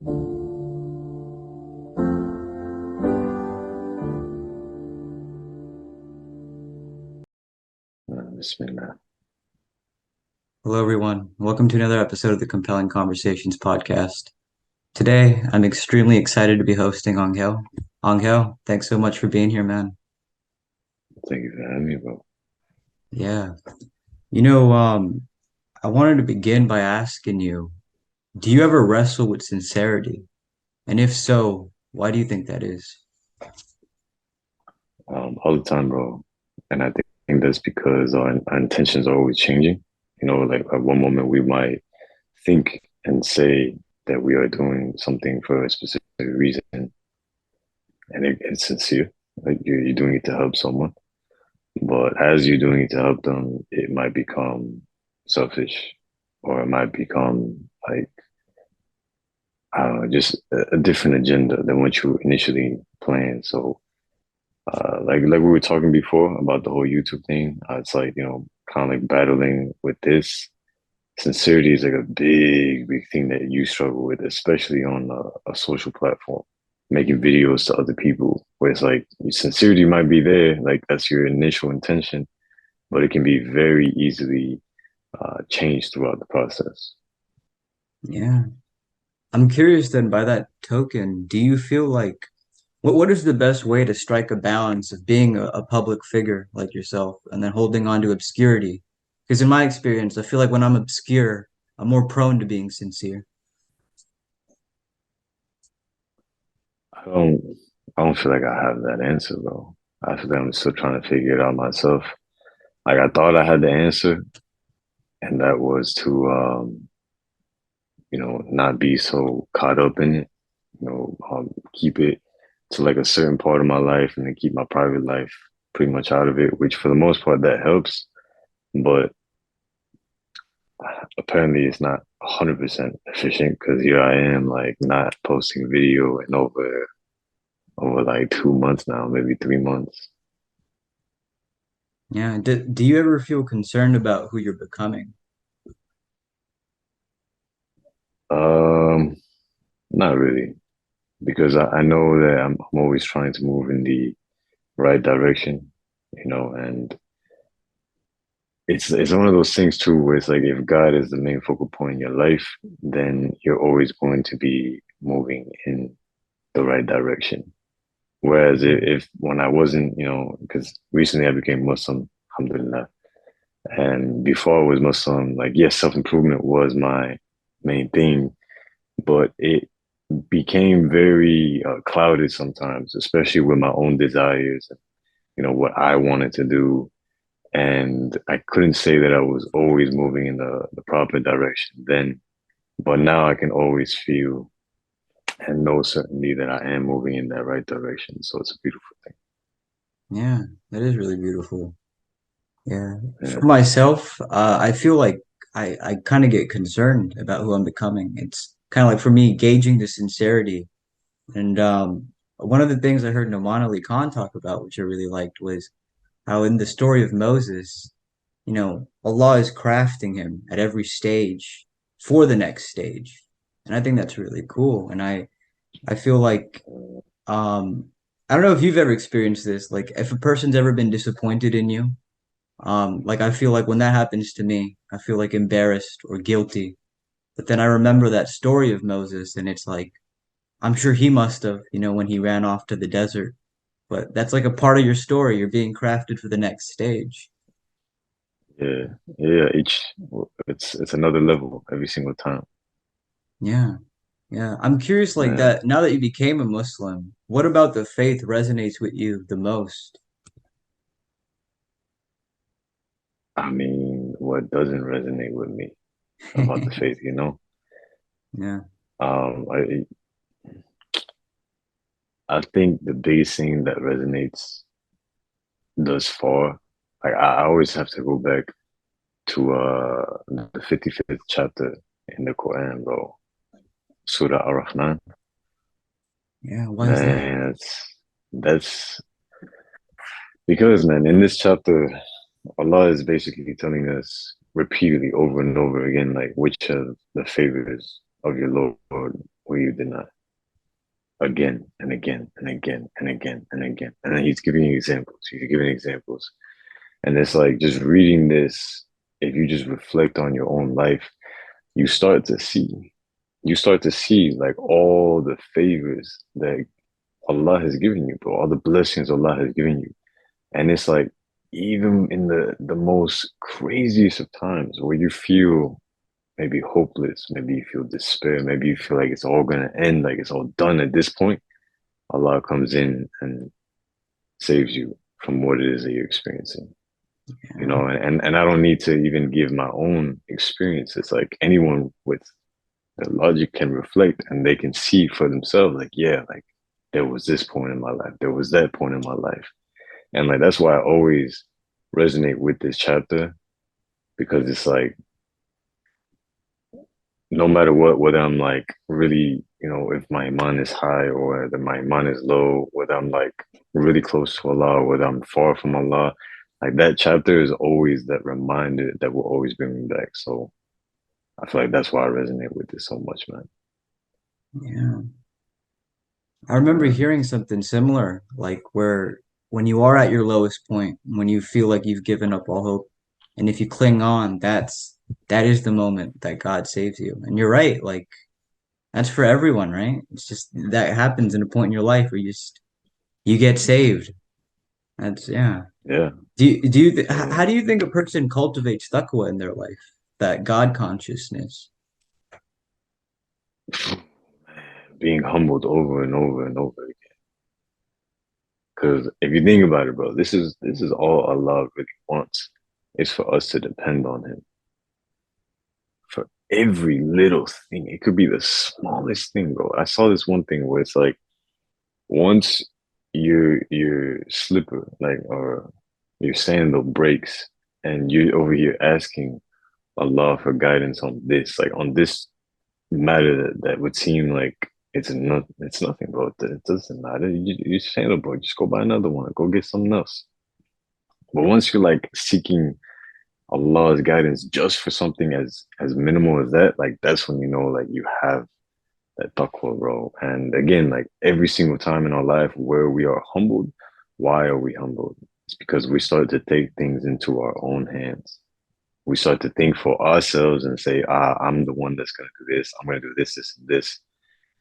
Bismillah. Hello, everyone. Welcome to another episode of the Compelling Conversations podcast. Today, I'm extremely excited to be hosting Anghel. Anghel, thanks so much for being here, man. Thank you for having me, bro. Yeah. You know, I wanted to begin by asking you, do you ever wrestle with sincerity? And if so, why do you think that is? All the time, bro. And I think that's because our intentions are always changing. Like at one moment we might think and say that we are doing something for a specific reason, and it's sincere. Like you're doing it to help someone. But as you're doing it to help them, it might become selfish, or it might become like, I don't know, just a different agenda than what you initially planned. So like we were talking before about the whole YouTube thing. It's like, kind of like battling with this. Sincerity is like a big thing that you struggle with, especially on a social platform, making videos to other people, where it's like sincerity might be there, like that's your initial intention, but it can be very easily changed throughout the process. Yeah. I'm curious then, by that token, do you feel like what is the best way to strike a balance of being a public figure like yourself and then holding on to obscurity? Because in my experience, I feel like when I'm obscure, I'm more prone to being sincere. I don't, I don't feel like I have that answer though. I feel like I'm still trying to figure it out myself. Like I thought I had the answer, and that was to not be so caught up in it, keep it to like a certain part of my life and then keep my private life pretty much out of it, which for the most part that helps. But apparently it's not 100% efficient because here I am like not posting video in over like 2 months now, maybe 3 months. Yeah. Do you ever feel concerned about who you're becoming? Um, Not really, because I know that I'm always trying to move in the right direction, and it's one of those things too where it's like if God is the main focal point in your life, then you're always going to be moving in the right direction. Whereas if when I wasn't, because recently I became Muslim, alhamdulillah, and before I was Muslim, like yes, self-improvement was my main thing, but it became very clouded sometimes, especially with my own desires and what I wanted to do. And I couldn't say that I was always moving in the proper direction then, but now I can always feel and know certainly that I am moving in that right direction. So it's a beautiful Yeah, that is really beautiful. Yeah. thing. For myself, I feel like I kind of get concerned about who I'm becoming. It's kind of like for me gauging the sincerity. And one of the things I heard Noman Ali Khan talk about, which I really liked, was how in the story of Moses, Allah is crafting him at every stage for the next stage. And I think that's really cool. And I feel like I don't know if you've ever experienced this, like if a person's ever been disappointed in you, like I feel like when that happens to me, I feel like embarrassed or guilty. But then I remember that story of Moses and it's like I'm sure he must have, when he ran off to the desert. But that's like a part of your story. You're being crafted for the next stage. Yeah, yeah. It's another level every single time. Yeah. Yeah. I'm curious like Yeah. that. Now that you became a Muslim, what about the faith resonates with you the most? I mean, what doesn't resonate with me about the faith, Yeah. Um, I I think the biggest thing that resonates thus far, like I always have to go back to the 55th chapter in the Quran, bro. Surah Ar-Rahman. Yeah. Why is that? Man, that's because, man, in this chapter, Allah is basically telling us repeatedly over and over again, like which of the favors of your Lord will you deny? Again and again and again and again and again. And then he's giving you examples. He's giving examples. And it's like just reading this, if you just reflect on your own life, you start to see. You start to see like all the favors that Allah has given you, bro, all the blessings Allah has given you. And it's like even in the most craziest of times where you feel maybe hopeless, maybe you feel despair, maybe you feel like it's all gonna end, like it's all done at this point, Allah comes in and saves you from what it is that you're experiencing. You Yeah. know, and I don't need to even give my own experience. It's like anyone with the logic can reflect and they can see for themselves, like, yeah, like there was this point in my life, there was that point in my life. And like that's why I always resonate with this chapter because it's like no matter what, whether I'm like really, you know, if my iman is high or whether my iman is low, whether I'm like really close to Allah, or whether I'm far from Allah, like that chapter is always that reminder that will always bring me back. So I feel like that's why I resonate with it so much, man. Yeah. I remember Yeah. hearing something similar, like where when you are at your lowest point, when you feel like you've given up all hope, and if you cling on, that is the moment that God saves you. And you're right, like that's for everyone, right? It's just that happens in a point in your life where you get saved. That's yeah. Yeah. How So, do you think a person cultivates taqwa in their life? That God consciousness. being humbled over and over and over again. Because if you think about it, bro, this is all Allah really wants is for us to depend on Him for every little thing. It could be the smallest thing, bro. I saw this one thing where it's like once your slipper, like or your sandal breaks, and you're over here asking Allah for guidance on this, like on this matter that would seem like it's nothing, bro. It doesn't matter. You sandal, bro. Just go buy another one. Go get something else. But once you're like seeking Allah's guidance just for something as minimal as that, like that's when you know like you have that taqwa, bro. And again, like every single time in our life where we are humbled, why are we humbled? It's because we start to take things into our own hands. We start to think for ourselves and say, I'm the one that's gonna do this, I'm gonna do this, this, and this.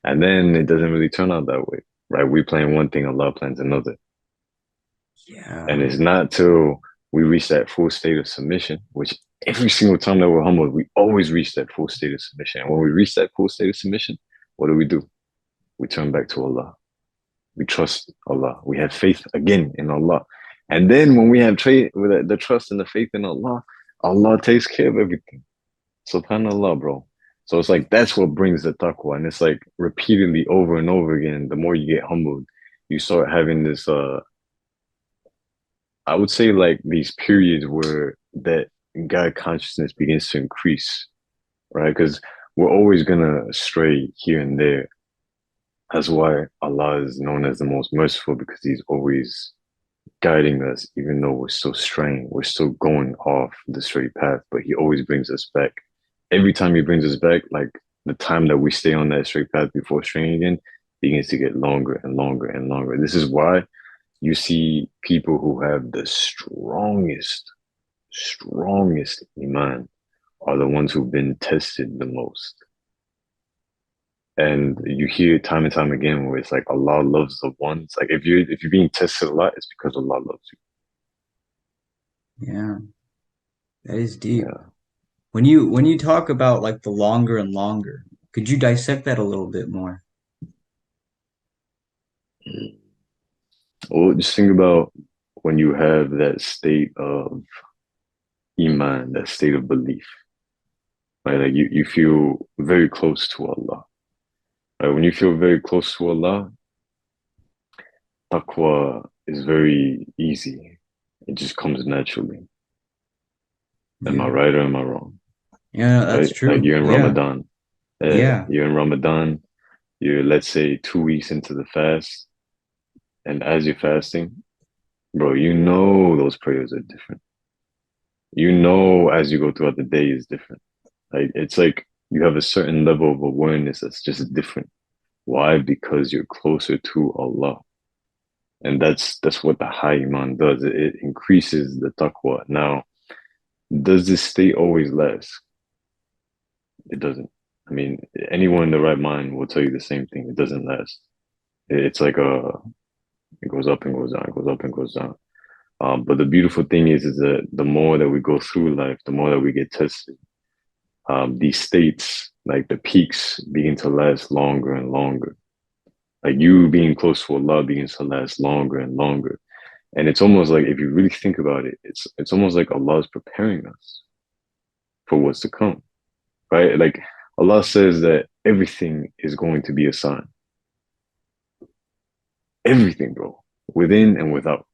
And then it doesn't really turn out that way. Right? We plan one thing, Allah plans another. And Yeah. it's not till we reach that full state of submission, which every single time that we're humbled, we always reach that full state of submission. And when we reach that full state of submission, what do? We turn back to Allah. We trust Allah. We have faith again in Allah. And then when we have with the trust and the faith in Allah, Allah takes care of everything. SubhanAllah, bro. So it's like that's what brings the taqwa. And it's like repeatedly over and over again, the more you get humbled, you start having this I would say like these periods where that God consciousness begins to increase, right? Because we're always gonna stray here and there. That's why Allah is known as the most merciful because He's always guiding us, even though we're still straying, we're still going off the straight path, but He always brings us back. Every time He brings us back, like the time that we stay on that straight path before straying again begins to get longer and longer and longer. This is why you see people who have the strongest iman are the ones who've been tested the most. And you hear time and time again where it's like Allah loves the ones. Like if you're being tested a lot, it's because Allah loves Yeah. That is you. deep. When you talk about like the longer and longer, could you dissect that a little bit more? Yeah. Well, just think about when you have that state of iman, that state of belief, right? Like you feel very close to Allah. Right? When you feel very close to Allah, taqwa is very easy. It just comes naturally. Am I Yeah. right or am I wrong? Yeah, that's Right? Like true. you're in Yeah. Ramadan. Yeah. You're in Ramadan. You're, let's say, 2 weeks into the fast. And as you're fasting, bro, you know those prayers are different. You know as you go throughout the day is different. Like it's like you have a certain level of awareness that's just different. Why? Because you're closer to Allah. And that's what the high Iman does. It increases the taqwa. Now, does this state always last? It doesn't. I mean, anyone in the right mind will tell you the same thing. It doesn't last. It's like it goes up and goes down, it goes up and goes down. But the beautiful thing is that the more that we go through life, the more that we get tested. These states, like the peaks, begin to last longer and longer. Like you being close to Allah begins to last longer and longer. And it's almost like if you really think about it, it's almost like Allah is preparing us for what's to come, right? Like Allah says that everything is going to be a sign. Everything, bro, within and without.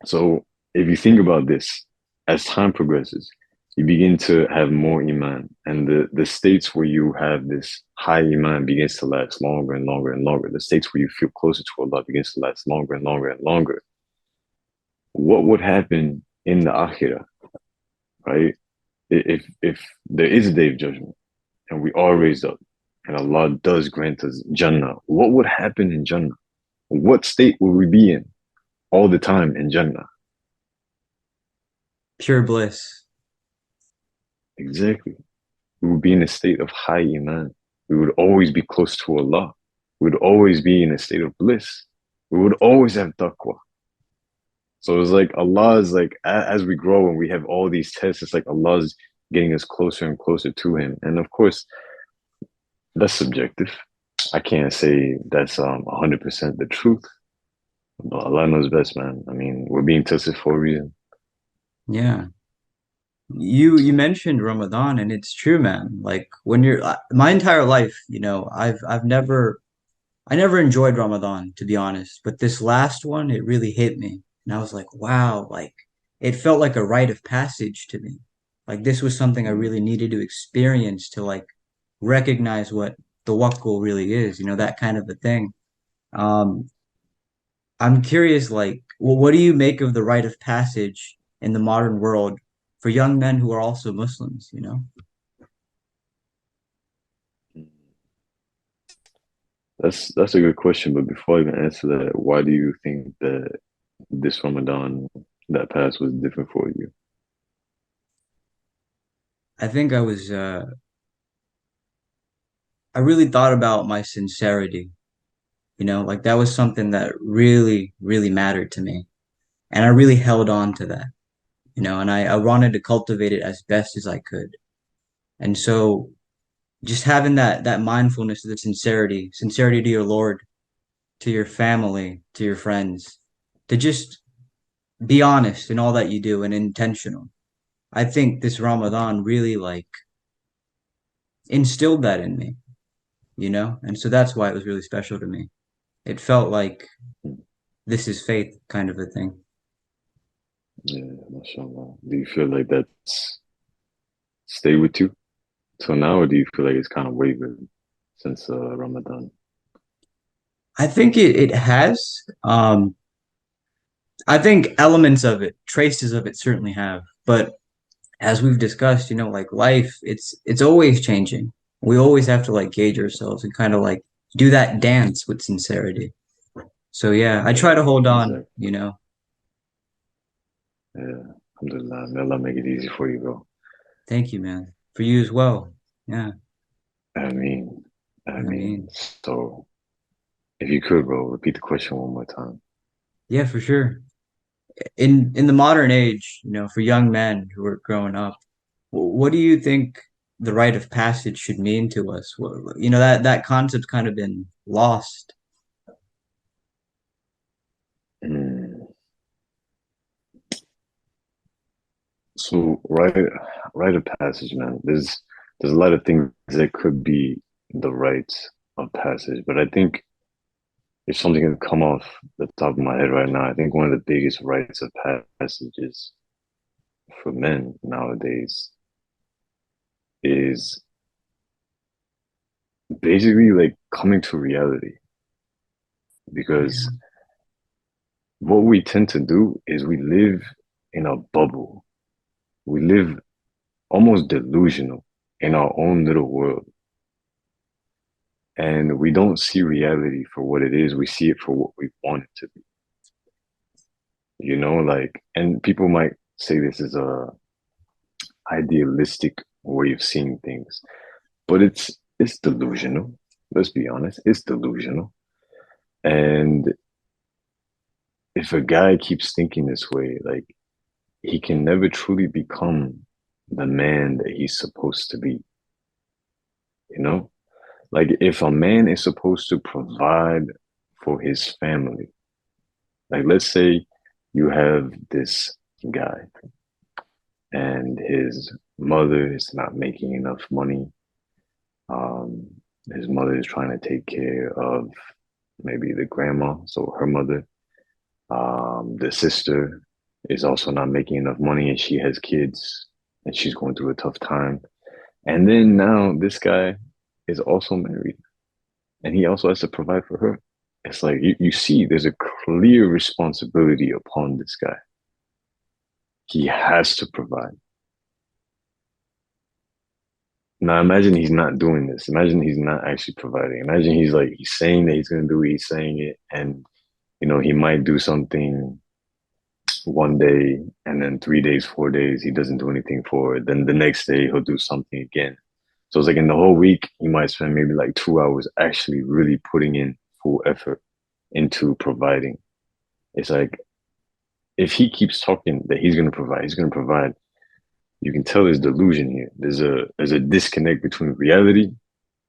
So if you think about this, as time progresses, you begin to have more Iman. And the states where you have this high Iman begins to last longer and longer and longer. The states where you feel closer to Allah begins to last longer and longer and longer. What would happen in the Akhirah, right? If there is a day of judgment and we are raised up and Allah does grant us Jannah, what would happen in Jannah? What state will we be in all the time in Jannah? Pure bliss. Exactly. We would be in a state of high Iman. We would always be close to Allah. We would always be in a state of bliss. We would always have taqwa. So it's like Allah is like, as we grow and we have all these tests, it's like Allah's getting us closer and closer to Him. And of course, that's subjective. I can't say that's 100% the truth. But Allah knows best, man. I mean, we're being tested for a reason. Yeah. You mentioned Ramadan, and it's true, man. Like when you're my entire life, I never enjoyed Ramadan, to be honest, but this last one, it really hit me. And I was like, wow, like it felt like a rite of passage to me. Like this was something I really needed to experience to like recognize what the tawakkul really is, that kind of a thing. Um, I'm curious, like, well, what do you make of the rite of passage in the modern world for young men who are also Muslims? That's a good question. But before I even answer that, why do you think that this Ramadan that passed was different for you? I think I really thought about my sincerity, like that was something that really, really mattered to me. And I really held on to that, and I wanted to cultivate it as best as I could. And so just having that mindfulness, the sincerity to your Lord, to your family, to your friends, to just be honest in all that you do and intentional. I think this Ramadan really like instilled that in me. And so that's why it was really special to me. It felt like this is faith kind of a thing. Yeah, mashallah. Do you feel like that's stay with you till now, or do you feel like it's kind of wavered since Ramadan? I think it has. I think elements of it, traces of it certainly have. But as we've discussed, like life, it's always changing. We always have to like gauge ourselves and kind of like do that dance with sincerity. So yeah, I try to Yeah, hold on. exactly. Yeah, alhamdulillah. May Allah make it easy for you, bro. Thank you, man. For you as well. Yeah. I mean, I I mean, mean, so if you could, bro, repeat the question one more time. yeah, for sure. In the modern age, for young men who are growing up, what do you think the rite of passage should mean to us? That concept's kind of been lost. Mm. So, rite of passage, man. There's a lot of things that could be the rites of passage, but I think if something can come off the top of my head right now, I think one of the biggest rites of passage is for men nowadays is basically like coming to reality. Because Yeah. what we tend to do is we live in a bubble. We live almost delusional in our own little world. And we don't see reality for what it is. We see it for what we want it to be. Like, and people might say this is a idealistic way of seeing things, but it's delusional. Let's be honest, it's delusional. And if a guy keeps thinking this way, like he can never truly become the man that he's supposed to be, you know? Like if a man is supposed to provide for his family, like let's say you have this guy and his mother is not making enough money. Um, his mother is trying to take care of maybe the grandma, so her mother. The sister is also not making enough money and she has kids and she's going through a tough time. And then now this guy is also married and he also has to provide for her. It's like you see, there's a clear responsibility upon this guy. He has to provide. Now imagine he's not doing this. Imagine he's not actually providing. Imagine he's saying that he's gonna do it, he's saying it, and he might do something one day and then 3 days, 4 days, he doesn't do anything for it. Then the next day he'll do something again. So it's like in the whole week, he might spend maybe like 2 hours actually really putting in full effort into providing. It's like if he keeps talking that he's gonna provide, you can tell there's delusion here. There's a disconnect between reality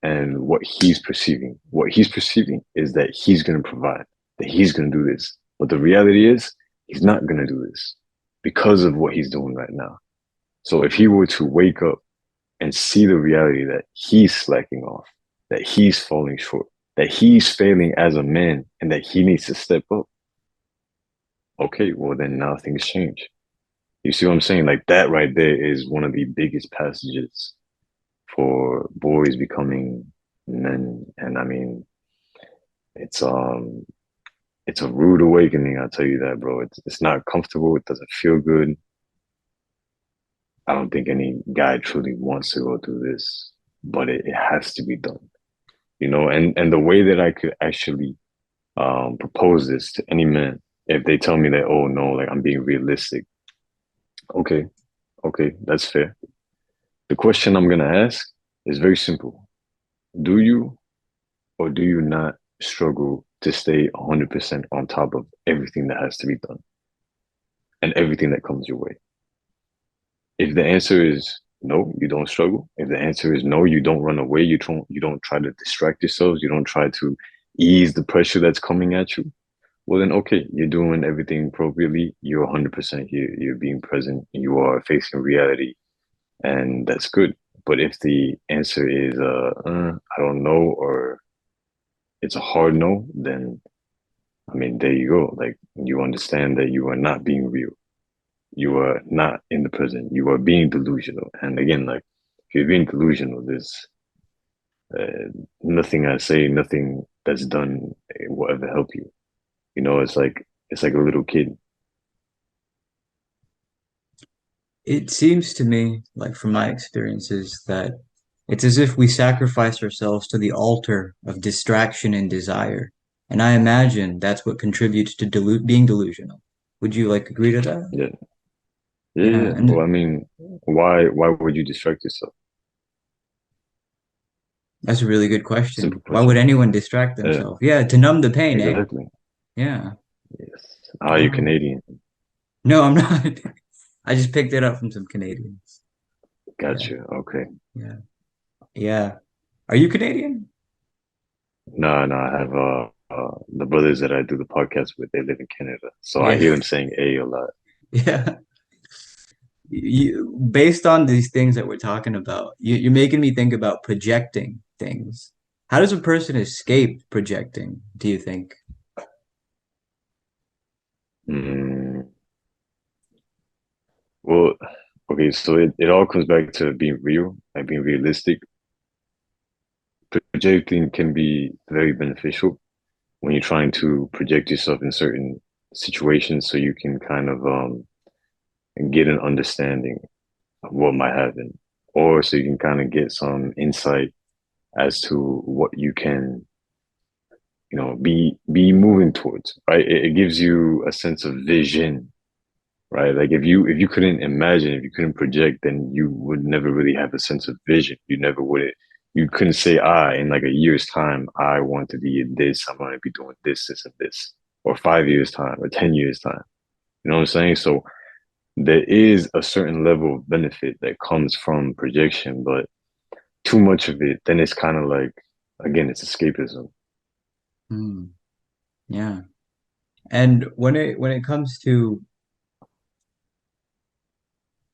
and what he's perceiving. What he's perceiving is that he's gonna provide, that he's gonna do this. But the reality is he's not gonna do this because of what he's doing right now. So if he were to wake up and see the reality that he's slacking off, that he's falling short, that he's failing as a man, and that he needs to step up, okay, well then now things change. You see what I'm saying? Like that right there is one of the biggest passages for boys becoming men. And I mean, it's um it's a rude awakening, I'll tell you that, bro. It's not comfortable, it doesn't feel good. I don't think any guy truly wants to go through this, but it has to be done. And the way that I could actually propose this to any man, if they tell me that, oh no, like I'm being realistic, okay, okay, that's fair. The question I'm gonna ask is very simple. Do you or do you not struggle to stay 100% on top of everything that has to be done and everything that comes your way? If the answer is no, you don't struggle. If the answer is no, you don't run away. You don't try to distract yourselves. You don't try to ease the pressure that's coming at you. Well, then, okay, you're doing everything appropriately. You're 100% here. You're being present. You are facing reality, and that's good. But if the answer is, I don't know, or it's a hard no, then I mean, there you go. Like you understand that you are not being real. You are not in the present. You are being delusional. And again, like if you're being delusional, there's nothing I say, nothing that's done will ever help you. It's like a little kid. It seems to me, like from my experiences, that it's as if we sacrifice ourselves to the altar of distraction and desire. And I imagine that's what contributes to being delusional. Would you like agree to that? Yeah, yeah, Yeah, yeah. Well, I and mean, why would you distract yourself? that's a really good question. Simple Why would question. anyone distract Yeah, themselves? Yeah, to numb the pain, eh? exactly. Yeah. Yes. Are you Wow. Canadian? No, I'm not. I just picked it up from some Canadians. Yeah, Gotcha. Okay. yeah, yeah. Are you Canadian? No, no, I have the brothers that I do the podcast with, they live in Canada. So I Yeah, hear them saying a lot. yeah. Based on these things that we're talking about, you're making me think about projecting things. How does a person escape projecting, do you think? Mm, well, okay, so it all comes back to being real, like being realistic. Projecting can be very beneficial when you're trying to project yourself in certain situations so you can kind of get an understanding of what might happen, or so you can kind of get some insight as to what you can, be moving towards, right? It gives you a sense of vision, right? Like if you couldn't imagine, if you couldn't project, then you would never really have a sense of vision. You couldn't say, in like a year's time, I want to be in this, I'm going to be doing this, this, and this, or 5 years time, or 10 years time. You know what I'm saying? So there is a certain level of benefit that comes from projection, but too much of it, then it's kind of like, again, it's escapism. Hmm. Yeah. And when it comes to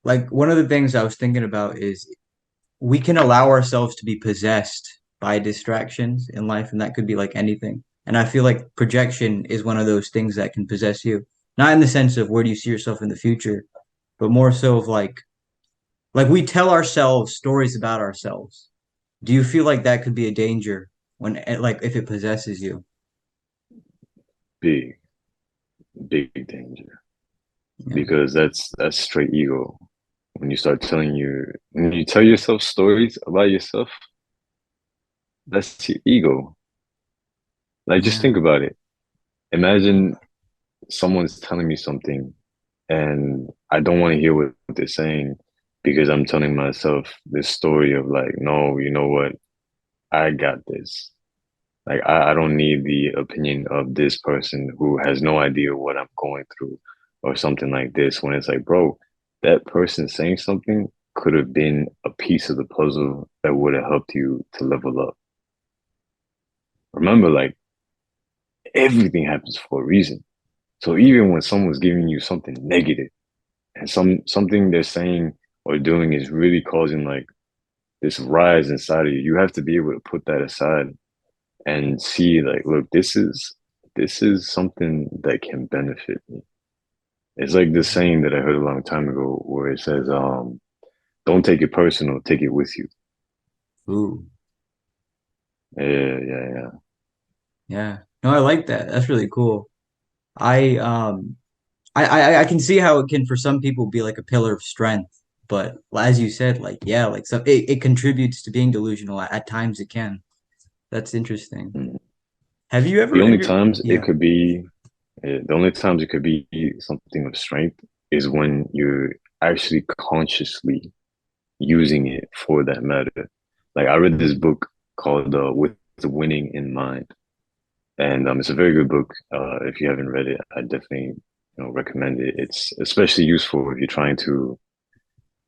like one of the things I was thinking about is we can allow ourselves to be possessed by distractions in life, and that could be like anything. And I feel like projection is one of those things that can possess you, not in the sense of where do you see yourself in the future, but more so of like we tell ourselves stories about ourselves. Do you feel like that could be a danger when like if it possesses you? Big, big danger. Yeah. Because that's straight ego. When you tell yourself stories about yourself, that's your ego. Like, just Yeah. think about it. Imagine someone's telling me something and I don't want to hear what they're saying because I'm telling myself this story of like, no, you know what? I got this. Like, I don't need the opinion of this person who has no idea what I'm going through or something like this. When it's like, bro, that person saying something could have been a piece of the puzzle that would have helped you to level up. Remember, like, everything happens for a reason. So even when someone's giving you something negative and something they're saying or doing is really causing like this rise inside of you, you have to be able to put that aside and see like, look, this is something that can benefit me. It's like this saying that I heard a long time ago where it says, don't take it personal, take it with you. Ooh. Yeah, yeah, yeah. Yeah. No, I like that. That's really cool. I um I can see how it can for some people be like a pillar of strength, but as you said, like yeah, like some it contributes to being delusional at times it can. That's interesting. Mm. Have you The ever in only your times it yeah. could be, the only times it could be something of strength is when you're actually consciously using it for that matter. Like I read this book called With the Winning in Mind. And it's a very good book. If you haven't read it, I definitely recommend it. It's especially useful if you're trying to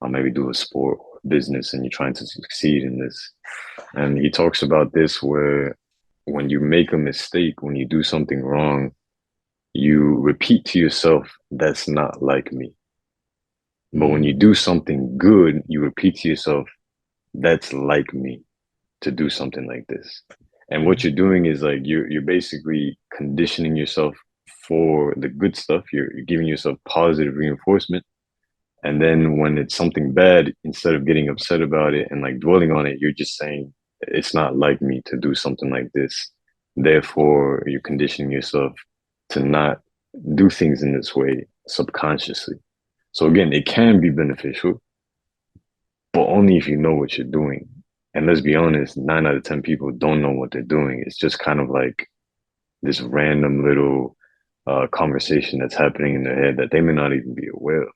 maybe do a sport or business and you're trying to succeed in this. And he talks about this where when you make a mistake, when you do something wrong, you repeat to yourself, "That's not like me." But when you Mm, do something good, you repeat to yourself, "That's like me to do something like this." And what you're doing is like you're basically conditioning yourself for the good stuff. You're giving yourself positive reinforcement. And then when it's something bad, instead of getting upset about it and like dwelling on it, you're just saying, it's not like me to do something like this. Therefore, you're conditioning yourself to not do things in this way subconsciously. So again, it can be beneficial, but only if you know what you're doing. And let's be honest, 9 out of 10 people don't know what they're doing. It's just kind of like this random little conversation that's happening in their head that they may not even be aware of.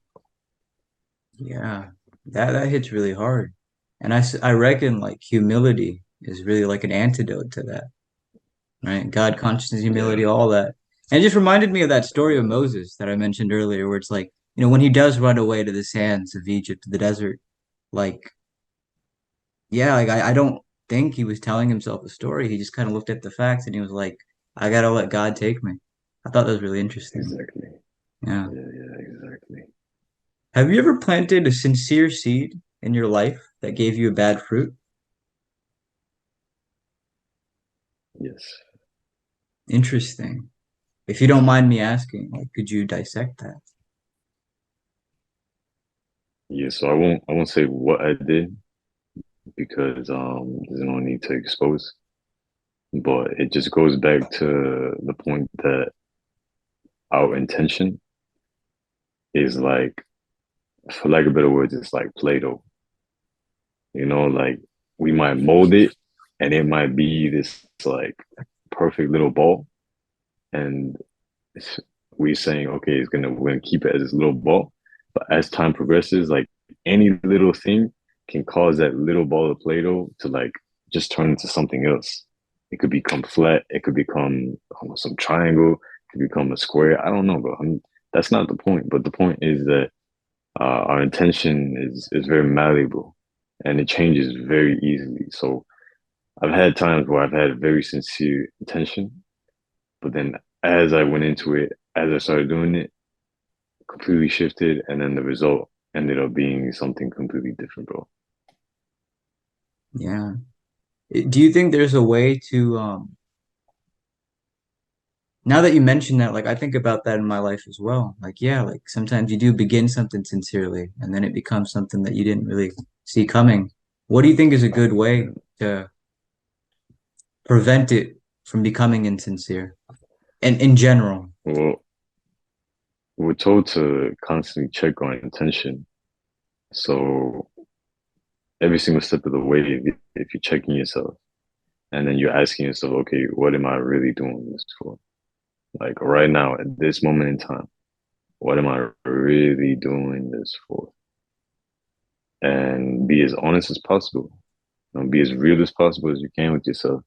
yeah. That hits really hard. And I reckon like humility is really like an antidote to that, right? God consciousness, Yeah, humility, all that. And it just reminded me of that story of Moses that I mentioned earlier, where it's like, when he does run away to the sands of Egypt, to the desert, like, yeah, like I don't think he was telling himself a story. He just kind of looked at the facts and he was like, I gotta let God take me. I thought that was really interesting. exactly. Yeah. Yeah, yeah, exactly. Have you ever planted a sincere seed in your life that gave you a bad fruit? Yes. Interesting. If you don't mind me asking, like, could you dissect that? Yeah, so I won't say what I did because there's no need to expose. But it just goes back to the point that our intention is like, for lack of better words, it's like Play-Doh. Like we might mold it and it might be this like perfect little ball, and we saying, okay, we're gonna keep it as this little ball. But as time progresses, like any little thing can cause that little ball of Play-Doh to like just turn into something else. It could become flat, it could become some triangle, it could become a square. I don't know, bro. That's not the point. But the point is that our intention is very malleable and it changes very easily. So I've had times where I've had very sincere intention, but then as I went into it, as I started doing it, completely shifted, and then the result ended up being something completely different, bro. Yeah. Do you think there's a way to now that you mention that, like I think about that in my life as well. Like, yeah, like sometimes you do begin something sincerely and then it becomes something that you didn't really see coming. What do you think is a good way to prevent it from becoming insincere? And in general. Well, we're told to constantly check our intention. So every single step of the way, if you're checking yourself and then you're asking yourself, okay, what am I really doing this for? Like right now, at this moment in time, what am I really doing this for? And be as honest as possible. Be as real as possible as you can with yourself.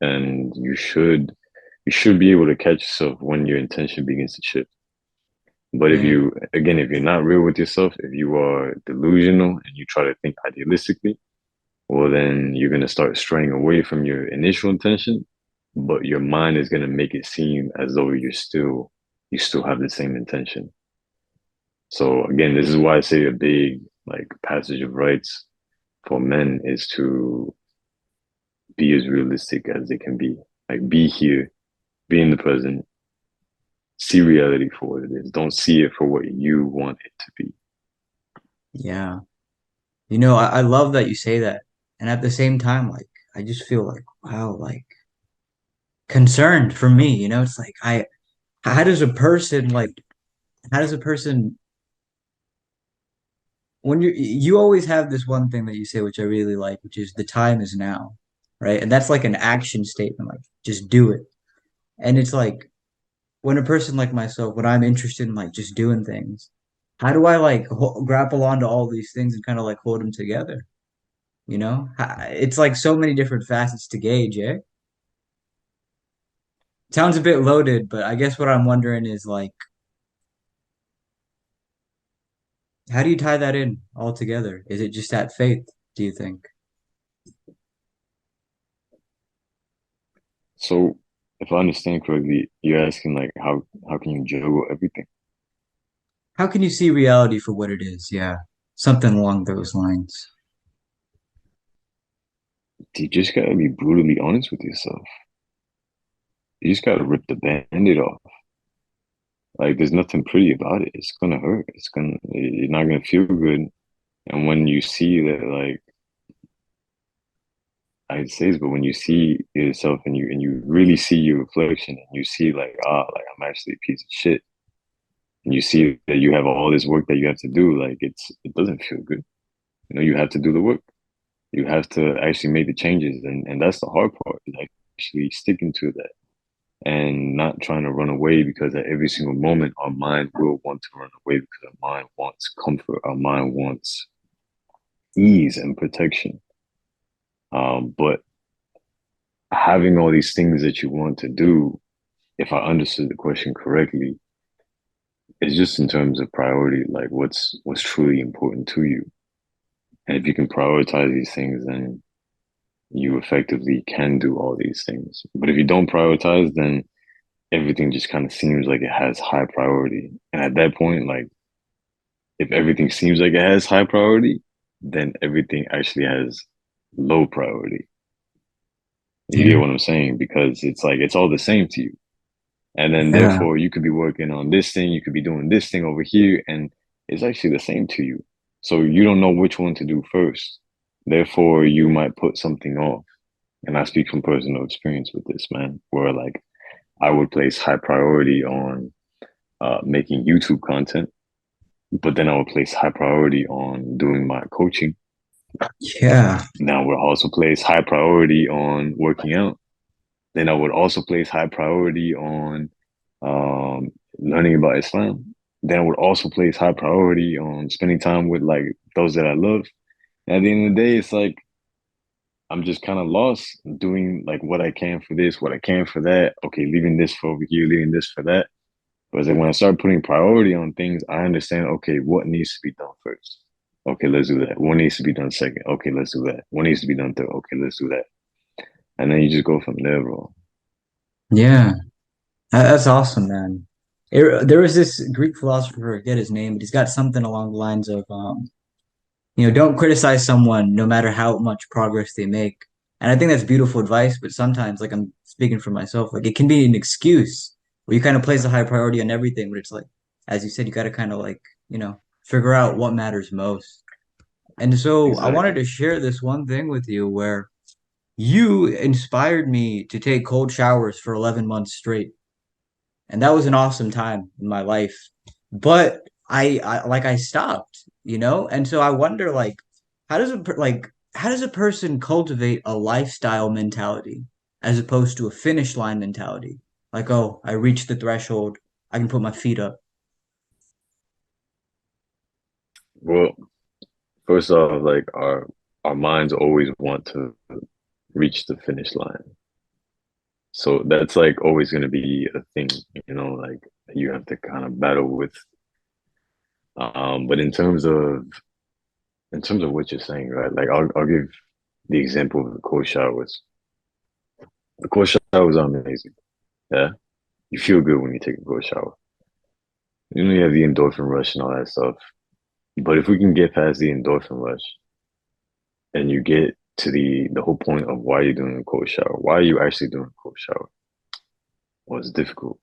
And you should be able to catch yourself when your intention begins to shift. But if Yeah. you, again, if you're not real with yourself, if you are delusional and you try to think idealistically, well, then you're going to start straying away from your initial intention, but your mind is going to make it seem as though you still have the same intention. So again, this is why I say a big like passage of rights for men is to be as realistic as they can be. Like be here, be in the present, see reality for what it is. Don't see it for what you want it to be. Yeah. You know, I love that you say that. And at the same time, like I just feel like, wow, like concerned for me, you know, it's like how does a person like how does a person when you always have this one thing that you say which I really like, which is the time is now, right? And that's like an action statement, like just do it. And it's like when a person like myself, when I'm interested in like just doing things, how do I like grapple onto all these things and kind of like hold them together? You know, it's like so many different facets to gauge, eh? Sounds a bit loaded, but I guess what I'm wondering is like, how do you tie that in all together? Is it just that faith, do you think? So if I understand correctly, you're asking like how can you juggle everything? How can you see reality for what it is? Yeah, something along those lines. You just gotta be brutally honest with yourself. You just gotta rip the band-aid off. Like there's nothing pretty about it. It's gonna hurt. You're not gonna feel good. And when you see that, like I say this, but when you see yourself and you really see your reflection and you see like, like I'm actually a piece of shit. And you see that you have all this work that you have to do, like it doesn't feel good. You have to do the work. You have to actually make the changes. And that's the hard part, is actually sticking to that and not trying to run away, because at every single moment our mind will want to run away because our mind wants comfort, our mind wants ease and protection. But having all these things that you want to do, if I understood the question correctly, is just in terms of priority, like what's truly important to you. And if you can prioritize these things, then you effectively can do all these things. But if you don't prioritize, then everything just kind of seems like it has high priority. And at that point, like if everything seems like it has high priority, then everything actually has low priority. You get Yeah. what I'm saying? Because it's like it's all the same to you. And then Yeah. therefore you could be working on this thing, you could be doing this thing over here, and it's actually the same to you. So you don't know which one to do first. Therefore, you might put something off. And I speak from personal experience with this, man, where like I would place high priority on making YouTube content, but then I would place high priority on doing my coaching. Yeah. Now I would also place high priority on working out. Then I would also place high priority on learning about Islam. Then I would also place high priority on spending time with like those that I love. And at the end of the day, it's like I'm just kind of lost doing like what I can for this, what I can for that. Okay, leaving this for over here, leaving this for that. But then when I start putting priority on things, I understand, okay, what needs to be done first? Okay, let's do that. What needs to be done second? Okay, let's do that. What needs to be done third? Okay, let's do that. And then you just go from there, bro. Yeah. That's awesome, man. There was this Greek philosopher, I forget his name, but he's got something along the lines of, don't criticize someone no matter how much progress they make. And I think that's beautiful advice, but sometimes, like I'm speaking for myself, like it can be an excuse where you kind of place a high priority on everything, but it's like, as you said, you got to kind of like, figure out what matters most. And so I wanted Exactly. to share this one thing with you where you inspired me to take cold showers for 11 months straight. And that was an awesome time in my life. But I stopped, and so I wonder, like, how does a person cultivate a lifestyle mentality as opposed to a finish line mentality? Like, oh, I reached the threshold, I can put my feet up. Well, first off, like our minds always want to reach the finish line. So that's like always going to be a thing, like you have to kind of battle with. But in terms of what you're saying, right? Like I'll give the example of the cold showers. The cold showers are amazing. Yeah, you feel good when you take a cold shower. You have the endorphin rush and all that stuff. But if we can get past the endorphin rush and you get to the whole point of why you're doing a cold shower, why are you actually doing a cold shower? Well, it's difficult.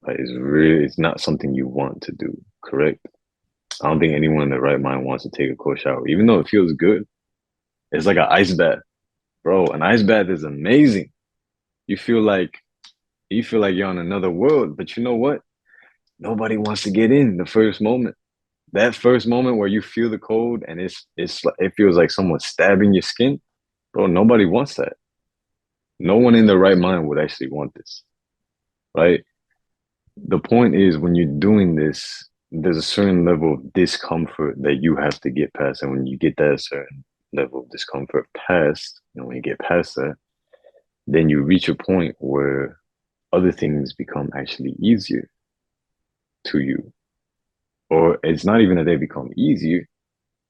Like it's not something you want to do, correct? I don't think anyone in their right mind wants to take a cold shower, even though it feels good. It's like an ice bath, bro. An ice bath is amazing. You feel like you feel like you're on another world, but you know what? Nobody wants to get in the first moment. That first moment where you feel the cold and it feels like someone's stabbing your skin, bro. Nobody wants that. No one in their right mind would actually want this, right? The point is when you're doing this, there's a certain level of discomfort that you have to get past. And when you get that certain level of discomfort past, when you get past that, then you reach a point where other things become actually easier to you. Or it's not even that they become easier,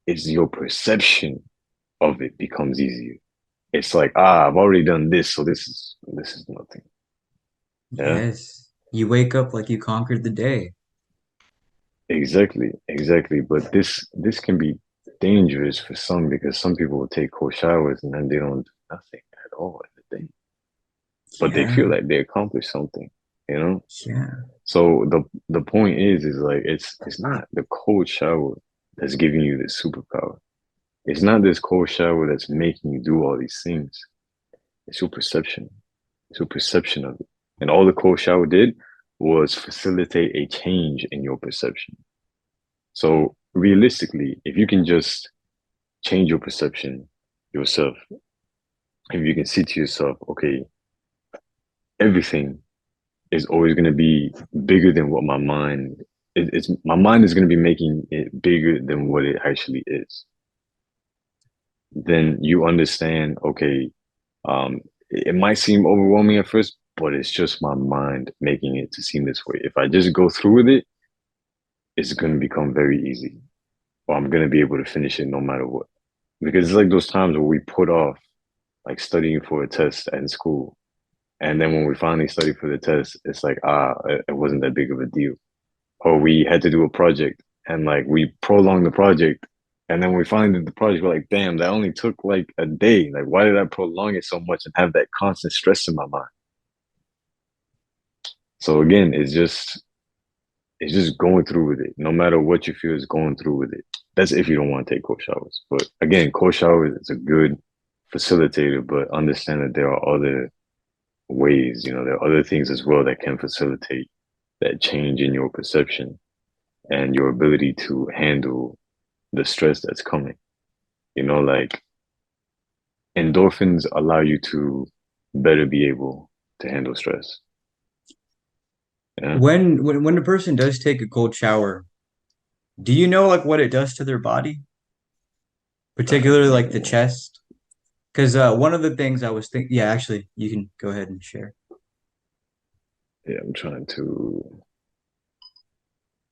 it's your perception of it becomes easier. It's like, I've already done this, so this is nothing. Yeah. Yes. You wake up like you conquered the day. Exactly, exactly. But this can be dangerous for some because some people will take cold showers and then they don't do nothing at all in the day. But they feel Yeah. like they accomplished something, you know? Yeah. So the point is like it's not the cold shower that's giving you this superpower. It's not this cold shower that's making you do all these things. It's your perception. It's your perception of it. And all the cold shower did was facilitate a change in your perception. So realistically, if you can just change your perception yourself, if you can see to yourself, okay, everything is always going to be bigger than what it's my mind is going to be making it bigger than what it actually is. Then you understand, okay, it might seem overwhelming at first, but it's just my mind making it to seem this way. If I just go through with it, it's going to become very easy, or I'm going to be able to finish it no matter what. Because it's like those times where we put off like studying for a test in school. And then when we finally study for the test, it's like, it wasn't that big of a deal. Or we had to do a project and like we prolonged the project. And then we finally did the project, we're like, damn, that only took like a day. Like, why did I prolong it so much and have that constant stress in my mind? So again, it's just going through with it. No matter what you feel is going through with it. That's if you don't want to take cold showers. But again, cold showers is a good facilitator, but understand that there are other ways, there are other things as well that can facilitate that change in your perception and your ability to handle the stress that's coming. like endorphins allow you to better be able to handle stress. Yeah. When a person does take a cold shower, do you know like what it does to their body, particularly like the Uh, chest? Because one of the things I was thinking, yeah, actually, you can go ahead and share. yeah, I'm trying to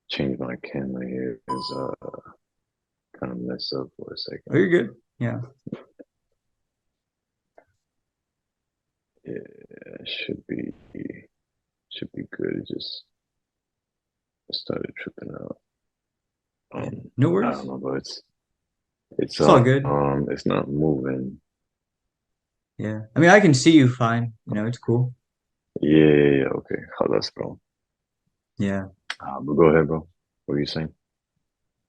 change my camera here. It's kind of messed up for a second. Oh, you're good. Yeah. Yeah, should be good. It just started tripping out. Yeah. No I don't worries. know, but it's It's all good. it's not moving. Yeah. I mean, I can see you fine. It's cool. Yeah, okay. That's bro. Yeah. But go ahead, bro. What are you saying?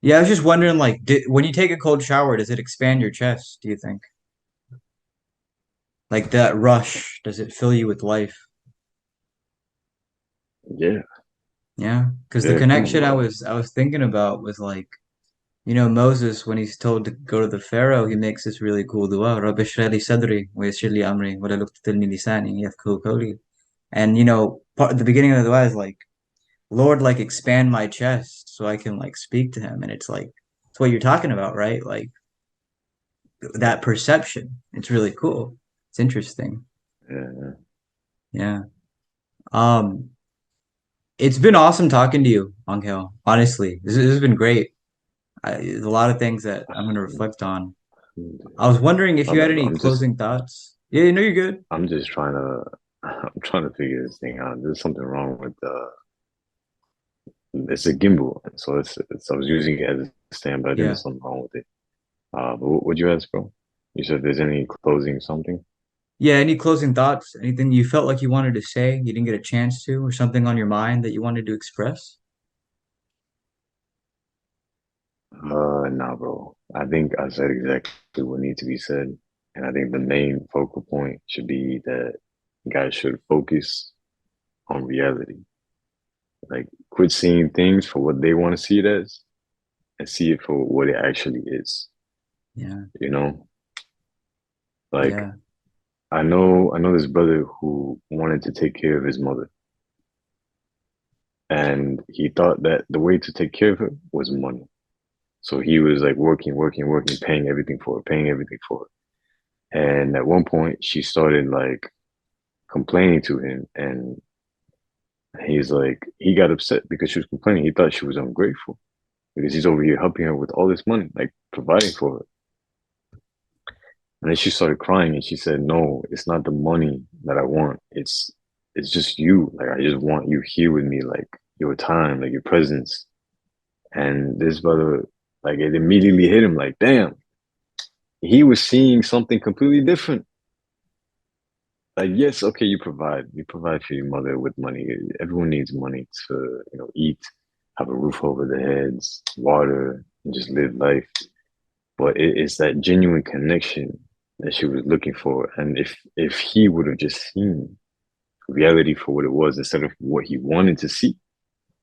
Yeah, I was just wondering, like, when you take a cold shower, does it expand your chest, do you think? Like that rush, does it fill you with life? Yeah, Yeah. Because the yeah. Come on, connection I bro. was I was thinking about was like, Moses, when he's told to go to the Pharaoh, he makes this really cool dua, Rabbi shrah li sadri wa yassir li amri wa hlul 'uqdatam min lisani yafqahu qawli. And the beginning of the dua is like, Lord, like expand my chest so I can like speak to him. And it's like it's what you're talking about, right? Like that perception. It's really cool. It's interesting. Yeah, Yeah. Um, it's been awesome talking to you, Anghel. Honestly, this has been great. There's a lot of things that I'm going to reflect on. I was wondering if my you had bad, bro. any closing thoughts. Yeah, no, you're good. I'm just trying to, I'm trying to figure this thing out. There's something wrong with it's a gimbal, so I was using it as a stand, but I think Yeah. there's something wrong with it. But what would you ask, bro? You said there's any closing something? Yeah, any closing thoughts? Anything you felt like you wanted to say, you didn't get a chance to, or something on your mind that you wanted to express? Nah, bro. I think I said exactly what needs to be said, and I think the main focal point should be that guys should focus on reality. Like, quit seeing things for what they want to see it as, and see it for what it actually is. Yeah. You know, like Yeah. I know this brother who wanted to take care of his mother, and he thought that the way to take care of her was money. So he was like working, working, working, paying everything for it, paying everything for it. And at one point, she started like complaining to him, and he's like, he got upset because she was complaining. He thought she was ungrateful because he's over here helping her with all this money, like providing for her. And then she started crying, and she said, "No, it's not the money that I want. It's just you. Like I just want you here with me, like your time, like your presence." And this brother, like it immediately hit him, like, damn, he was seeing something completely different. Like, yes, okay, you provide for your mother with money. Everyone needs money to, eat, have a roof over their heads, water, and just live life. But it's that genuine connection that she was looking for. And if he would have just seen reality for what it was instead of what he wanted to see,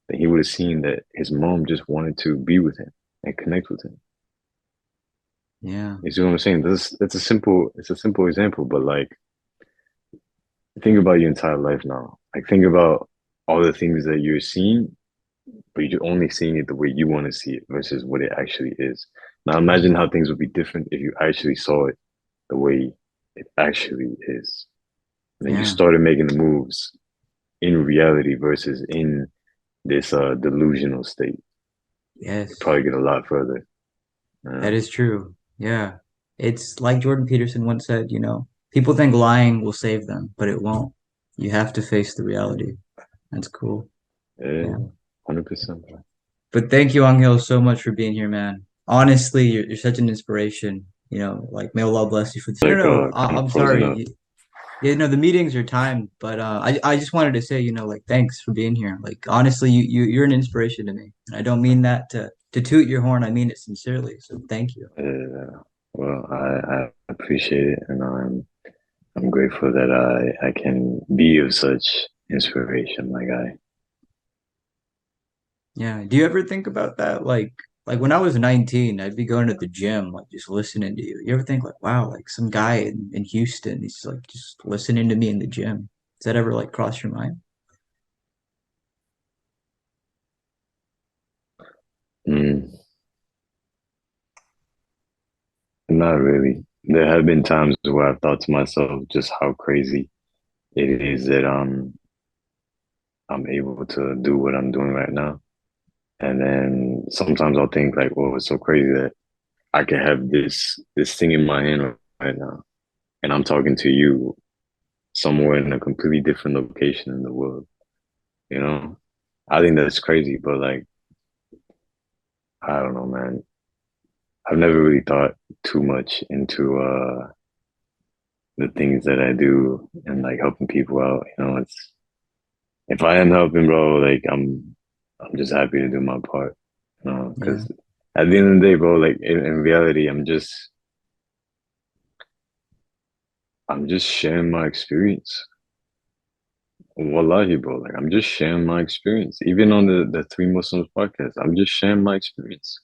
then he would have seen that his mom just wanted to be with him and connect with him. Yeah. You see what I'm saying? It's a simple example, but like think about your entire life now. Like think about all the things that you're seeing, but you're only seeing it the way you want to see it versus what it actually is. Now imagine how things would be different if you actually saw it the way it actually is. And then you Yeah. started making the moves in reality versus in this delusional state. You Yes. probably get a lot further. That Uh, is true. Yeah. It's like Jordan Peterson once said, people think lying will save them, but it won't. You have to face the reality. That's cool. yeah, Yeah. 100%. But thank you, Angel, so much for being here, man. Honestly, you're such an inspiration. Like may Allah bless you for this. No, no, Like no. kind of I'm closing up. sorry. Yeah, no, the meetings are timed, but I just wanted to say, like, thanks for being here. Like, honestly, you're an inspiration to me, and I don't mean that to toot your horn. I mean it sincerely. So thank you. Well, I appreciate it, and I'm grateful that I can be of such inspiration, my guy. Yeah. Do you ever think about that? Like, Like when I was 19, I'd be going to the gym, like just listening to you. You ever think like, wow, like some guy in Houston, he's like just listening to me in the gym. Does that ever like cross your mind? Mm, not really. There have been times where I've thought to myself just how crazy it is that I'm able to do what I'm doing right now. And then sometimes I'll think like, well, it's so crazy that I can have this thing in my hand right now, and I'm talking to you somewhere in a completely different location in the world. You know, I think that's crazy, but like, I don't know, man. I've never really thought too much into the things that I do and like helping people out. You know, it's if I am helping, bro, like I'm just happy to do my part. You know, Yeah. because at the end of the day, bro, like in reality, I'm just sharing my experience. Wallahi, bro, like I'm just sharing my experience. Even on the Three Muslims podcast, I'm just sharing my experience.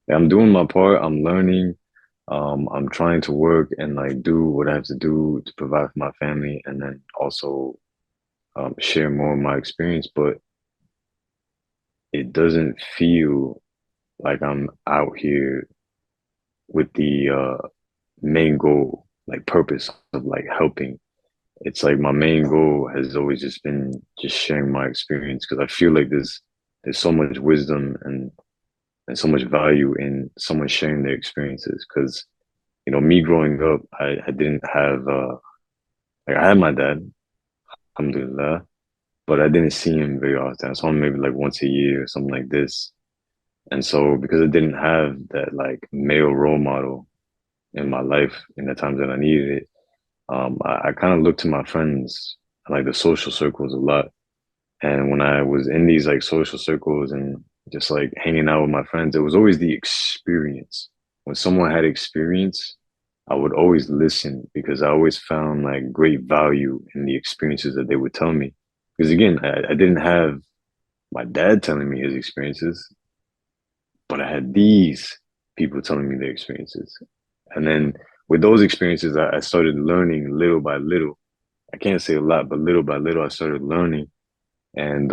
Like, I'm doing my part. I'm learning. I'm trying to work and like do what I have to do to provide for my family, and then also share more of my experience. But it doesn't feel like I'm out here with the main goal, like purpose of like helping. It's like my main goal has always just been just sharing my experience because I feel like there's so much wisdom and so much value in someone sharing their experiences. Because me growing up, I didn't have like I had my dad, alhamdulillah, but I didn't see him very often. I saw him maybe like once a year or something like this. And so because I didn't have that like male role model in my life in the times that I needed it, I kind of looked to my friends, like the social circles a lot. And when I was in these like social circles and just like hanging out with my friends, it was always the experience. When someone had experience, I would always listen because I always found like great value in the experiences that they would tell me. Because again, I didn't have my dad telling me his experiences, but I had these people telling me their experiences. And then with those experiences, I started learning little by little. I can't say a lot, but little by little, I started learning. And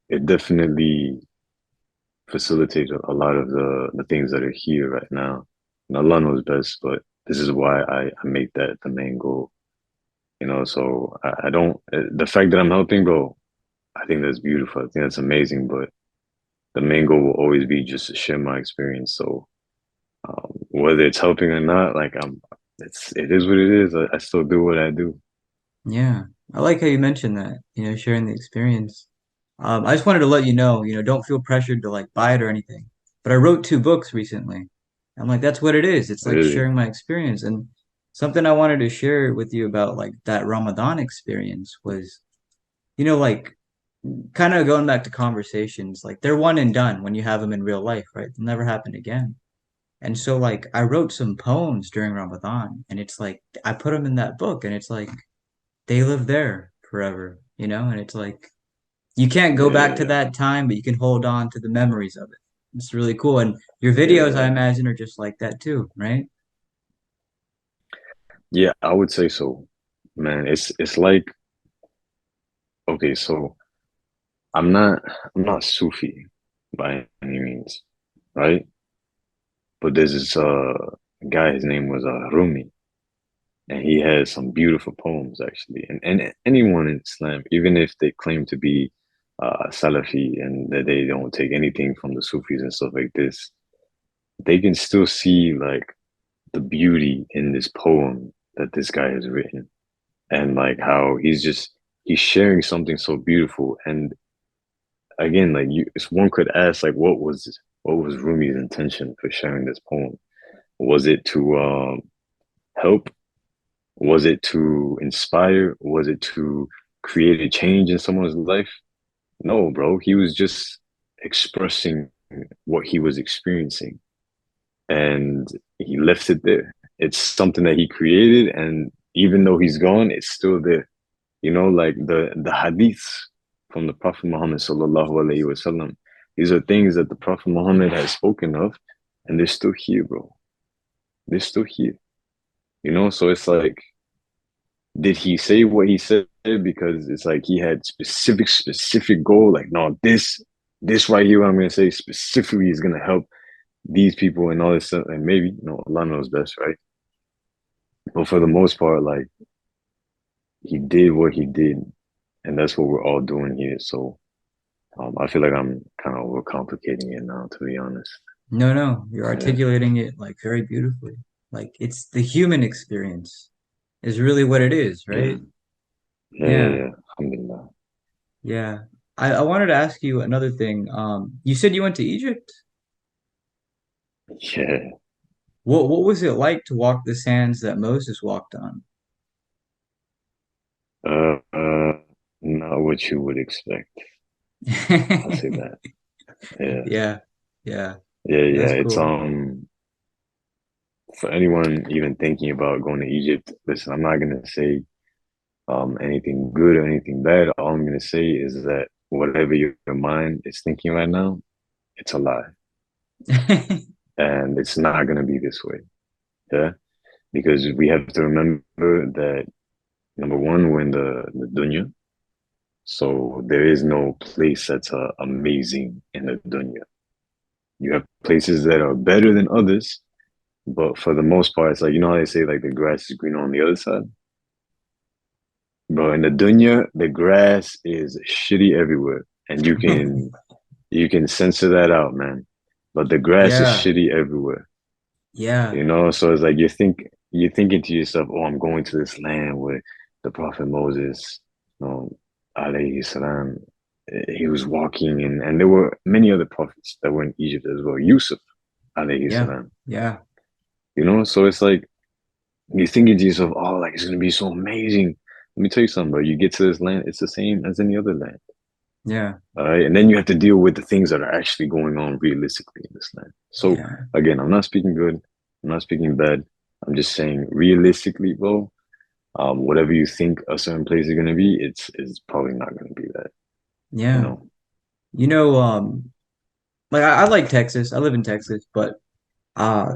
it definitely facilitates a lot of the things that are here right now. And Allah knows best, but this is why I make that the main goal. So I don't, the fact that I'm helping, bro, I think that's beautiful. I think that's amazing, but the main goal will always be just to share my experience. So whether it's helping or not, like it is what it is. I still do what I do. Yeah. I like how you mentioned that, sharing the experience. I just wanted to let you know, don't feel pressured to like buy it or anything. But I wrote two books recently. I'm like, that's what it is. It's like Really. sharing my experience. And something I wanted to share with you about like that Ramadan experience was, like kind of going back to conversations, like they're one and done when you have them in real life, right? They'll never happen again. And so like I wrote some poems during Ramadan and it's like I put them in that book and it's like they live there forever, and it's like you can't go back to Yeah, that time, but you can hold on to the memories of it. It's really cool. And your videos, I yeah, imagine, are just like that too, right? yeah. I would say so, man. It's like okay, so I'm not I'm not Sufi by any means, right? But there's this guy. His name was Rumi, and he has some beautiful poems actually. And anyone in Islam, even if they claim to be Salafi and that they don't take anything from the Sufis and stuff like this, they can still see like the beauty in this poem that this guy has written, and like how he's sharing something so beautiful. And again, like one could ask, like, what was Rumi's intention for sharing this poem? Was it to help? Was it to inspire? Was it to create a change in someone's life? No, bro. He was just expressing what he was experiencing, and he left it there. It's something that he created, and even though he's gone, it's still there. Like the hadiths from the Prophet Muhammad sallallahu alaihi wasallam. These are things that the Prophet Muhammad has spoken of, and they're still here, bro. They're still here. You know, so it's like, did he say what he said because it's like he had specific goal? Like, no, this right here, what I'm gonna say specifically is gonna help these people and all this stuff. And maybe, you know, Allah knows best, right? But for the most part, like he did what he did, and that's what we're all doing here. So I feel like I'm kind of overcomplicating it now, to be honest. No, no, you're Yeah, articulating it like very beautifully. Like it's the human experience is really what it is, yeah, right? Yeah, yeah. Alhamdulillah. yeah. I wanted to ask you another thing. You said you went to Egypt. Yeah. What was it like to walk the sands that Moses walked on? Uh, uh, Not what you would expect. I'll say that. Yeah, Yeah, yeah, yeah, yeah. that's It's cool. for anyone even thinking about going to Egypt. Listen, I'm not gonna say anything good or anything bad. All I'm gonna say is that whatever your mind is thinking right now, it's a lie, and it's not gonna be this way. Yeah, because we have to remember that number one, we're in the dunya, so there is no place that's amazing in the dunya. You have places that are better than others, but for the most part, it's like you know how they say like the grass is greener on the other side. Bro, in the dunya, the grass is shitty everywhere, and you can censor that out, man. But the grass is Yeah, shitty everywhere, yeah, you know. So it's like you're thinking to yourself, "Oh, I'm going to this land where the Prophet Moses, you know, alayhi salam, he was walking, and there were many other prophets that were in Egypt as well. Yusuf, alayhi yeah, salam, yeah, you know. So it's like you're thinking to yourself, "Oh, like it's gonna be so amazing." Let me tell you something, bro. You get to this land, it's the same as any other land. yeah, All right. And then you have to deal with the things that are actually going on realistically in this land. So yeah, again, I'm not speaking good. I'm not speaking bad. I'm just saying realistically, bro, whatever you think a certain place is gonna be, it's probably not gonna be that, you yeah. know. You know, like I like Texas. I live in Texas, but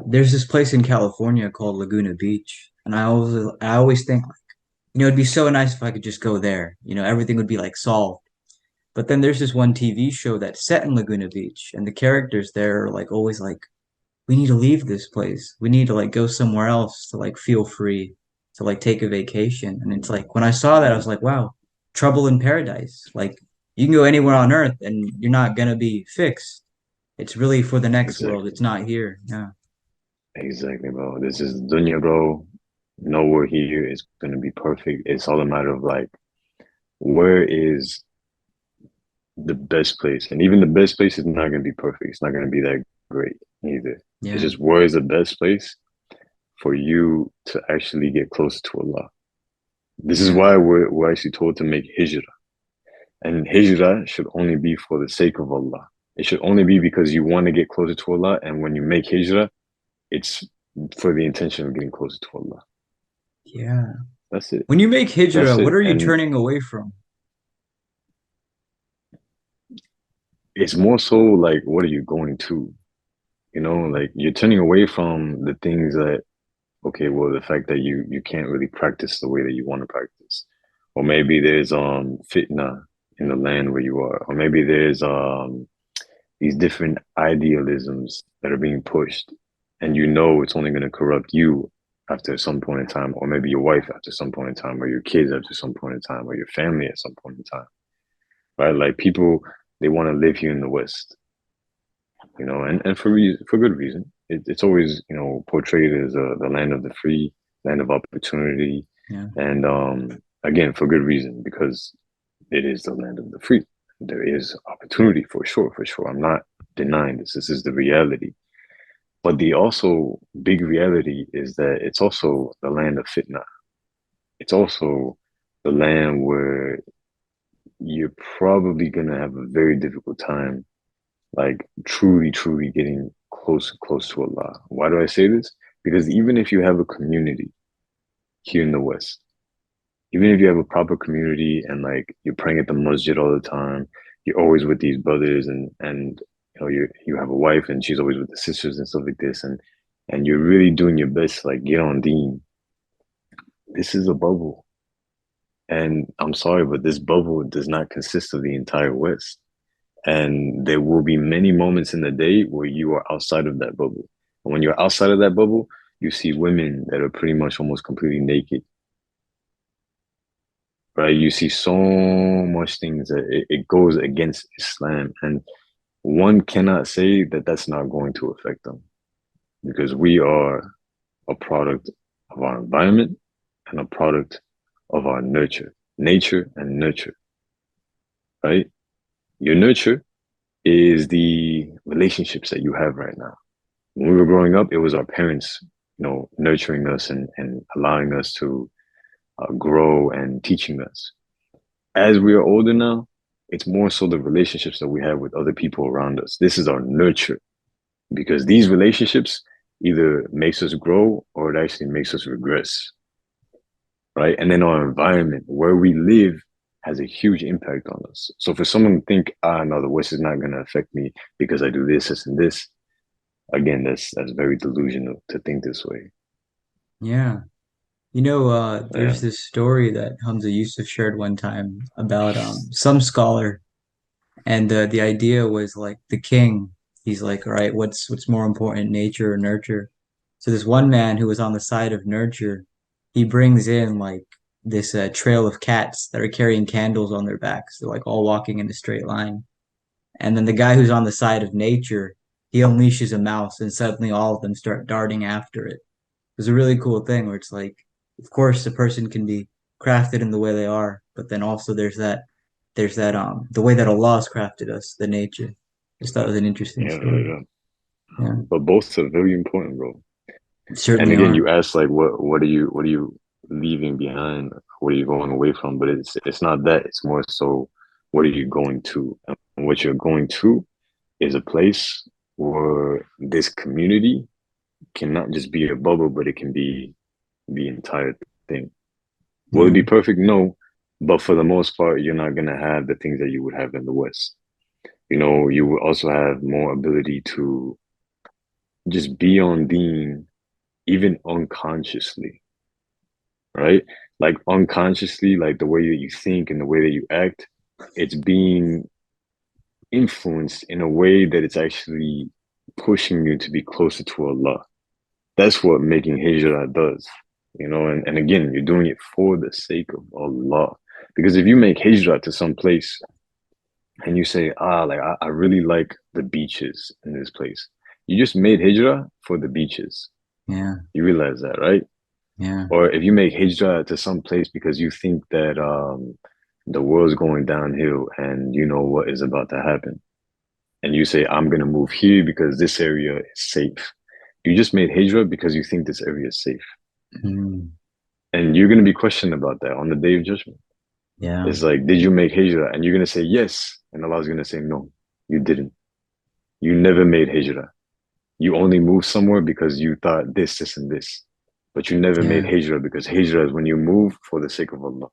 there's this place in California called Laguna Beach, and I always think like, it'd be so nice if I could just go there. Everything would be like solved. But then there's this one TV show that's set in Laguna Beach, and the characters there are like always like, we need to leave this place. We need to like go somewhere else to like feel free, to like take a vacation. And it's like when I saw that, I was like, wow, trouble in paradise. Like you can go anywhere on earth and you're not gonna be fixed. It's really for the next world. Exactly. It's not here. Yeah. Exactly, bro. This is dunya, bro. Nowhere here is gonna be perfect. It's all a matter of like where is the best place? And even the best place is not gonna be perfect. It's not gonna be that great either. It's Yeah. just where is the best place for you to actually get closer to Allah. This is Yeah. why we're actually told to make hijrah. And hijrah should only be for the sake of Allah. It should only be because you want to get closer to Allah. And when you make hijrah, it's for the intention of getting closer to Allah. Yeah. That's it. When you make That's Hijra, what it. are you And turning away from? it's more so like, what are you going to? You know, like you're turning away from the things that, okay, well, the fact that you can't really practice the way that you want to practice. Or maybe there's fitna in the land where you are. Or maybe there's these different idealisms that are being pushed, and you know it's only going to corrupt you after some point in time, or maybe your wife after some point in time, or your kids after some point in time, or your family at some point in time, right? Like people, they want to live here in the West, you know, and for good reason. It's always portrayed as the land of the free, land of opportunity, Yeah. and again for good reason because it is the land of the free. There is opportunity for sure, for sure. I'm not denying this. This is the reality. But the also big reality is that it's also the land of fitna. It's also the land where you're probably gonna have a very difficult time, like truly getting close to Allah. Why do I say this? Because even if you have a community here in the West, even if you have a proper community and like you're praying at the masjid all the time, you're always with these brothers, and you have a wife and she's always with the sisters and stuff like this, and you're really doing your best to like get on Deen. This is a bubble. And I'm sorry, but this bubble does not consist of the entire West. And there will be many moments in the day where you are outside of that bubble. And when you're outside of that bubble, you see women that are pretty much almost completely naked, right? You see so much things that it goes against Islam. And one cannot say that that's not going to affect them because we are a product of our environment and a product of our nature and nurture, right? Your nurture is the relationships that you have right now. When we were growing up, it was our parents, nurturing us and allowing us to grow and teaching us. As we are older now, it's more so the relationships that we have with other people around us. This is our nurture because these relationships either makes us grow or it actually makes us regress, right? And then our environment, where we live, has a huge impact on us. So for someone to think, no, the West is not going to affect me because I do this, and this, again, that's very delusional to think this way. Yeah. There's Yeah, this story that Hamza Yusuf shared one time about some scholar, and the idea was like the king. He's like, all right, what's more important, nature or nurture? So this one man who was on the side of nurture, he brings in like this trail of cats that are carrying candles on their backs. They're like all walking in a straight line. And then the guy who's on the side of nature, he unleashes a mouse, and suddenly all of them start darting after it. It's a really cool thing where it's like, of course, the person can be crafted in the way they are, but then also there's that the way that Allah has crafted us, the nature. I just thought it was an interesting yeah, yeah, story. yeah. Yeah, But both are very important, bro. And certainly again, are. you asked like, what are you leaving behind? What are you going away from? But it's not that. It's more so, what are you going to? And what you're going to is a place where this community cannot just be a bubble, but it can be the entire thing. Will it Yeah, be perfect? No. But for the most part, you're not gonna have the things that you would have in the West. You will also have more ability to just be on Deen, even unconsciously, right? Like unconsciously, like the way that you think and the way that you act, it's being influenced in a way that it's actually pushing you to be closer to Allah. That's what making Hijra does, and again, you're doing it for the sake of Allah. Because if you make Hijra to some place and you say, like I really like the beaches in this place, you just made Hijra for the beaches. yeah, You realize that, right? yeah, Or if you make Hijra to some place because you think that the world's going downhill and you know what is about to happen, and you say, I'm gonna move here because this area is safe. You just made Hijra because you think this area is safe. mm, And you're going to be questioned about that on the day of judgment. yeah, It's like, did you make hijrah? And you're going to say yes. And Allah's going to say, no, you didn't. You never made hijrah. You only moved somewhere because you thought this, and this. But you never made yeah, hijrah because hijrah is when you move for the sake of Allah.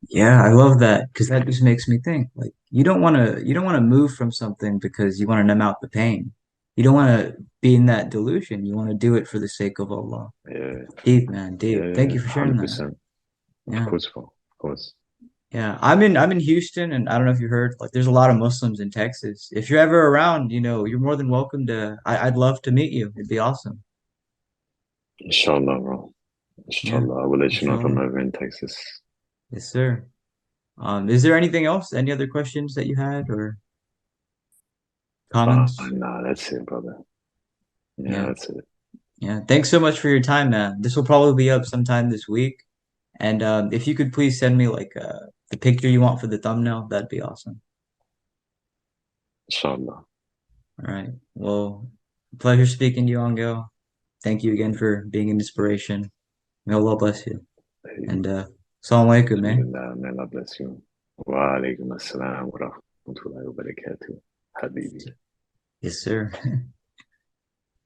yeah. I love that because that just makes me think like you don't want to move from something because you want to numb out the pain. You don't want to be in that delusion. You want to do it for the sake of Allah. Yeah, Deep, man, deep. Thank yeah, you for sharing that. 100%. Of Yeah. course, bro. Of course. Yeah, I'm in Houston, and I don't know if you heard, like, there's a lot of Muslims in Texas. If you're ever around, you're more than welcome to. I'd love to meet you. It'd be awesome. Inshallah, bro. Yeah, Inshallah. I will let you know if I'm inshallah. ever in Texas. Yes, sir. Is there anything else? Any other questions that you had or comments? Nah, that's it, brother. Yeah, Yeah, that's it. yeah. Thanks so much for your time, man. This will probably be up sometime this week, and if you could please send me like the picture you want for the thumbnail, that'd be awesome. Inshallah. All right. Well, pleasure speaking to you, Angel. Thank you again for being an inspiration. May Allah bless you. And Assalamu alaikum, man. Alhamdulillah, may Allah bless you. Wa alaikum assalam wa rahmatullahi wa barakatuh. Habibi. Yes, sir.